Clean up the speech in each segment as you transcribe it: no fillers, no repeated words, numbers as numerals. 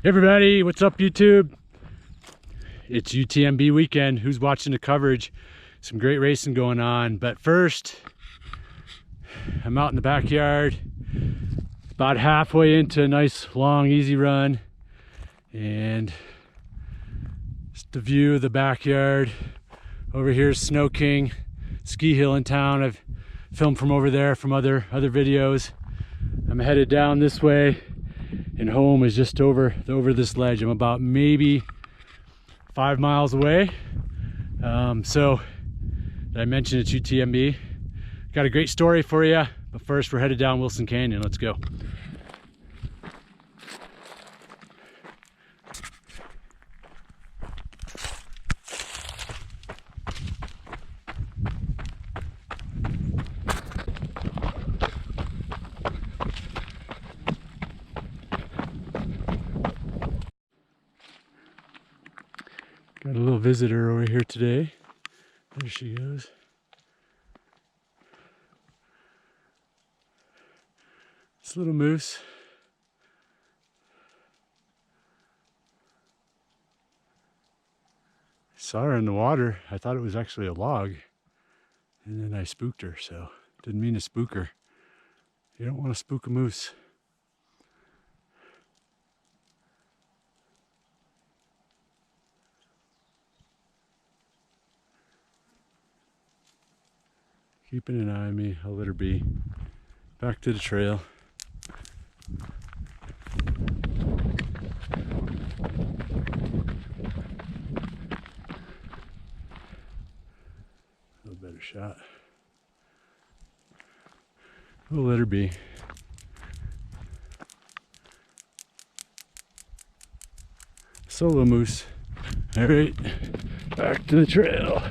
Hey everybody, what's up YouTube? It's UTMB weekend. Who's watching the coverage? Some great racing going on, but first I'm out in the backyard, about halfway into a nice long easy run, and just the view of the backyard. Over here is Snow King ski hill in town. I've filmed from over there from other videos. I'm headed down this way, and home is just over this ledge. I'm about maybe 5 miles away. So did I mention it's UTMB? Got a great story for you, but first we're headed down Wilson Canyon. Let's go. Got a little visitor over here today. There she goes. This little moose. I saw her in the water. I thought it was actually a log. And then I spooked her, so didn't mean to spook her. You don't want to spook a moose. Keeping an eye on me, I'll let her be. Back to the trail. A little better shot. We'll let her be. Solo moose. All right, back to the trail.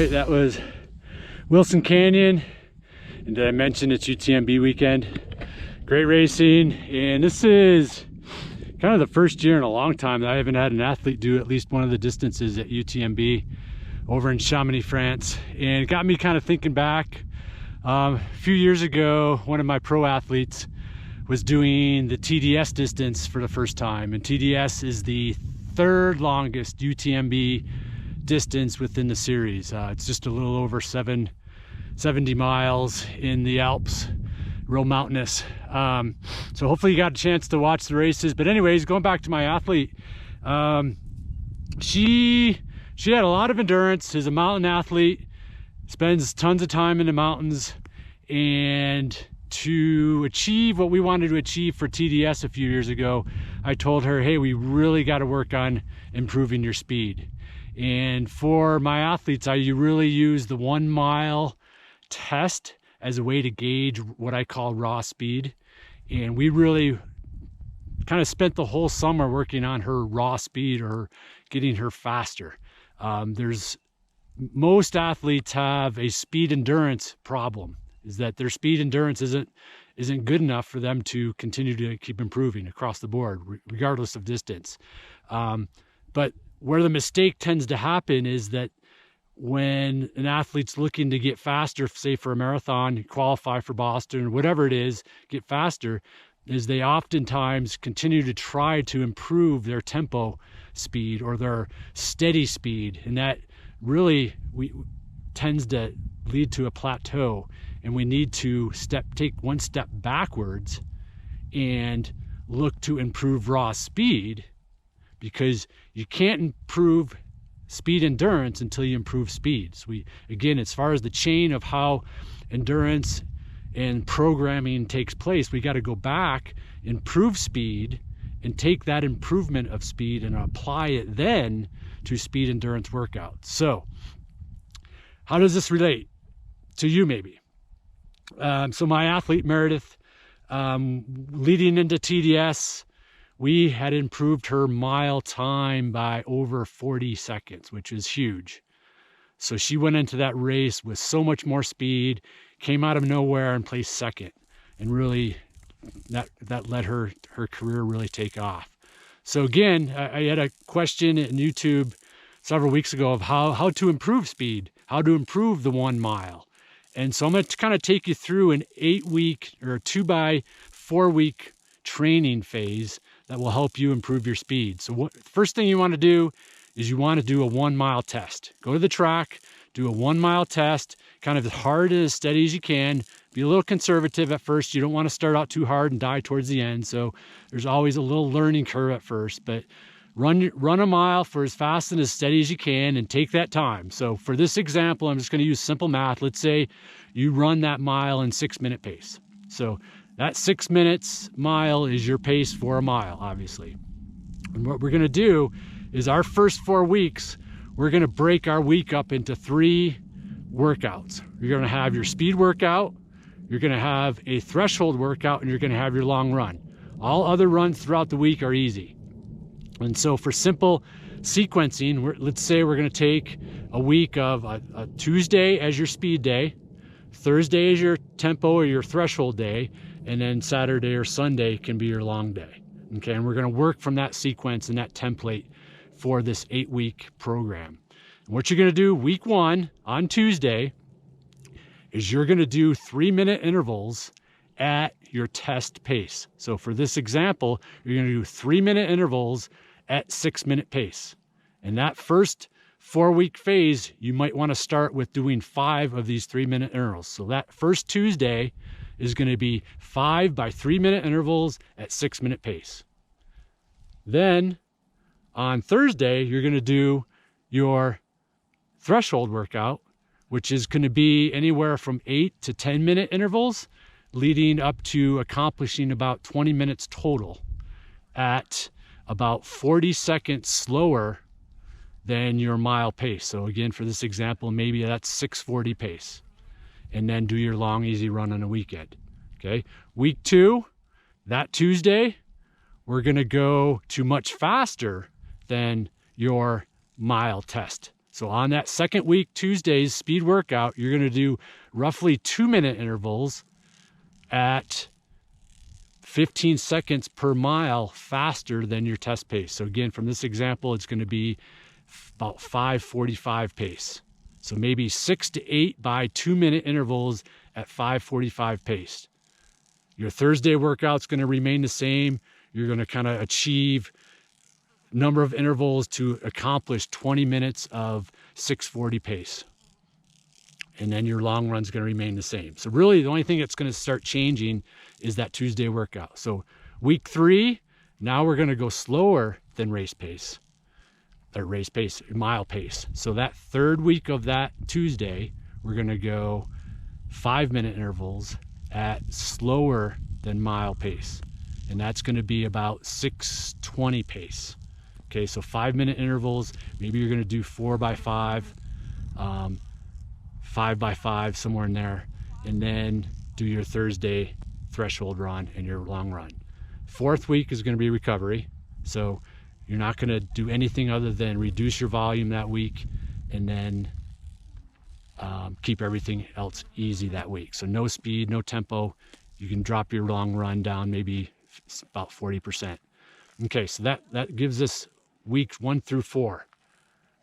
That was Wilson Canyon, and did I mention it's UTMB weekend? Great racing, and this is kind of the first year in a long time that I haven't had an athlete do at least one of the distances at UTMB over in Chamonix, France. And it got me kind of thinking back. A few years ago, one of my pro athletes was doing the TDS distance for the first time, and TDS is the third longest UTMB distance within the series. It's just a little over 70 miles in the Alps, real mountainous. So hopefully you got a chance to watch the races. But anyways, going back to my athlete, she had a lot of endurance. Is a mountain athlete, spends tons of time in the mountains, and to achieve what we wanted to achieve for TDS a few years ago, I told her, hey, we really got to work on improving your speed. And for my athletes, I really use the 1 mile test as a way to gauge what I call raw speed. And we really kind of spent the whole summer working on her raw speed, or getting her faster. Most athletes have a speed endurance problem, is that their speed endurance isn't good enough for them to continue to keep improving across the board, regardless of distance. But where the mistake tends to happen is that when an athlete's looking to get faster, say for a marathon, qualify for Boston, or whatever it is, get faster, is they oftentimes continue to try to improve their tempo speed or their steady speed. And that really tends to lead to a plateau. And we need to take one step backwards and look to improve raw speed because you can't improve speed endurance until you improve speed. So again, as far as the chain of how endurance and programming takes place, we got to go back, improve speed, and take that improvement of speed and apply it then to speed endurance workouts. So how does this relate to you maybe? So my athlete Meredith, leading into TDS, we had improved her mile time by over 40 seconds, which is huge. So she went into that race with so much more speed, came out of nowhere and placed second. And really, that let her career really take off. So again, I had a question in YouTube several weeks ago of how to improve speed, how to improve the 1 mile. And so I'm going to kind of take you through an 8-week or 2 by 4 week training phase that will help you improve your speed. So first thing you want to do is you want to do a 1 mile test. Go to the track, do a 1 mile test, kind of as hard and as steady as you can. Be a little conservative at first. You don't want to start out too hard and die towards the end. So there's always a little learning curve at first, but run a mile for as fast and as steady as you can and take that time. So for this example, I'm just going to use simple math. Let's say you run that mile in 6-minute pace. So that 6 minutes mile is your pace for a mile, obviously. And what we're going to do is our first 4 weeks, we're going to break our week up into 3 workouts. You're going to have your speed workout, you're going to have a threshold workout, and you're going to have your long run. All other runs throughout the week are easy. And so for simple sequencing, let's say we're going to take a week of a Tuesday as your speed day, Thursday as your tempo or your threshold day, and then Saturday or Sunday can be your long day. Okay, and we're going to work from that sequence and that template for this 8-week program. And what you're going to do week 1 on Tuesday is you're going to do 3-minute intervals at your test pace. So for this example, you're going to do 3-minute intervals at 6-minute pace. And that first 4-week phase, you might want to start with doing 5 of these 3-minute intervals. So that first Tuesday is going to be 5 by 3-minute intervals at 6-minute pace. Then on Thursday, you're going to do your threshold workout, which is going to be anywhere from 8 to 10-minute intervals, leading up to accomplishing about 20 minutes total at about 40 seconds slower than your mile pace. So again, for this example, maybe that's 6:40 pace. And then do your long, easy run on a weekend. Okay. Week 2, that Tuesday, we're going to go to much faster than your mile test. So on that second week, Tuesday's speed workout, you're going to do roughly 2-minute intervals at 15 seconds per mile faster than your test pace. So again, from this example, it's going to be about 5:45 pace. So maybe 6 to 8 by 2-minute intervals at 5:45 pace. Your Thursday workout's going to remain the same. You're going to kind of achieve number of intervals to accomplish 20 minutes of 6:40 pace. And then your long run's going to remain the same. So really the only thing that's going to start changing is that Tuesday workout. So week 3, now we're going to go slower than mile pace. So that third week of that Tuesday, we're going to go 5-minute intervals at slower than mile pace. And that's going to be about 6:20 pace. Okay, so 5-minute intervals. Maybe you're going to do 4 by 5, 5 by 5, somewhere in there. And then do your Thursday threshold run and your long run. 4th week is going to be recovery. So you're not going to do anything other than reduce your volume that week and then keep everything else easy that week. So no speed, no tempo. You can drop your long run down maybe about 40%. Okay, so that gives us weeks 1 through 4.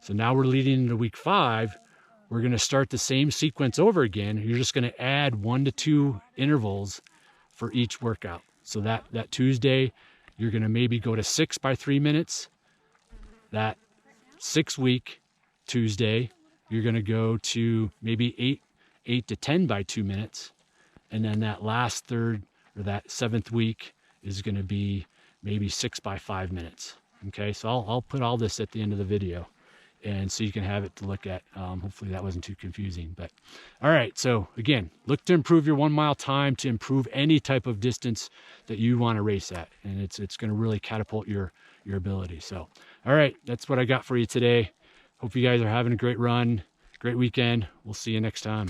So now we're leading into week 5. We're going to start the same sequence over again. You're just going to add 1 to 2 intervals for each workout. So that Tuesday, you're going to maybe go to 6 by 3 minutes. That 6-week Tuesday, you're going to go to maybe 8 to 10 by 2 minutes. And then that last third or that 7th week is going to be maybe 6 by 5 minutes. Okay, so I'll put all this at the end of the video, and so you can have it to look at. Hopefully that wasn't too confusing. But all right, so again, look to improve your 1 mile time, to improve any type of distance that you want to race at, and it's going to really catapult your ability. So all right, that's what I got for you today. Hope you guys are having a great run, great weekend. We'll see you next time.